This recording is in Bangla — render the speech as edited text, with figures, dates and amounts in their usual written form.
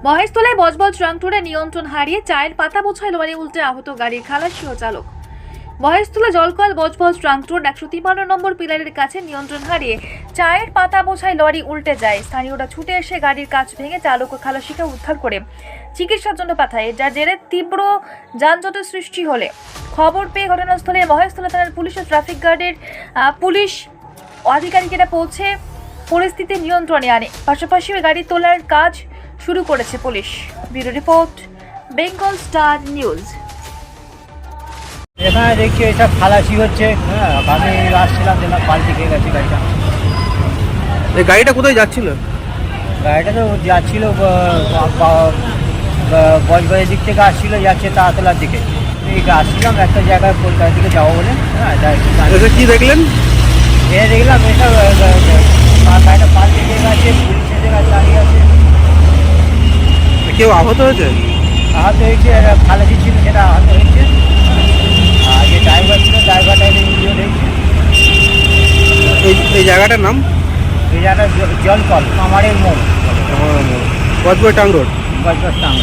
মহেশতলায় বজবজ ট্রাক্টরে নিয়ন্ত্রণ হারিয়ে চায়ের পাতা বোঝাই লরি উল্টে আহত গাড়ির খালাসি ও চালক। মহেশতলা জলকল বজবজ ট্রাক্টর 153 নম্বর পিলারের কাছে নিয়ন্ত্রণ হারিয়ে চায়ের পাতা বোঝাই লরি উল্টে যায়। স্থানীয়রা ছুটে এসে গাড়ির কাচ ভেঙে চালক ও খালাসিকে উদ্ধার করে চিকিৎসার জন্য পাঠায়, যার জেরে তীব্র যানজটের সৃষ্টি হলে খবর পেয়ে ঘটনাস্থলে মহেশতলা থানার পুলিশ ও ট্রাফিক গার্ডের পুলিশ আধিকারিকেরা পৌঁছে পরিস্থিতি নিয়ন্ত্রণে আনে। পাশাপাশি ওই গাড়ি তোলার কাজ শুরু করেছে police. Bureau report, Bengal star news. এখানে দেখছি এসব খালাসি হচ্ছে। হ্যাঁ, আমি আসছিলাম, দেখলাম পাল্টি খেয়ে গেছে গাড়িটা। এই গাড়িটা কোথায় যাচ্ছিল? গাড়িটা তো যাচ্ছিল বজবাজের দিক থেকে আসছিল, যাচ্ছে তাঁতলার দিকে। এই আসছিলাম একটা জায়গায় কলকাতার দিকে যাবো বলে। হ্যাঁ, কি দেখলেন? দেখলাম এসব গাড়িটা পাল্টি খেয়ে গেছে, পুলিশের জায়গায় দাঁড়িয়ে আছে। কেউ আহত হয়েছে? আহত হয়েছে, খালাসি ছিল সেটা আহত হয়েছে। আর যে ড্রাইভার ছিল ড্রাইভারটা ইঞ্জিওর হয়েছে। এই জায়গাটার নাম? এই জায়গাটা জলকল, কামারের মোড়, Budge Budge tongue road. Budge Budge tongue.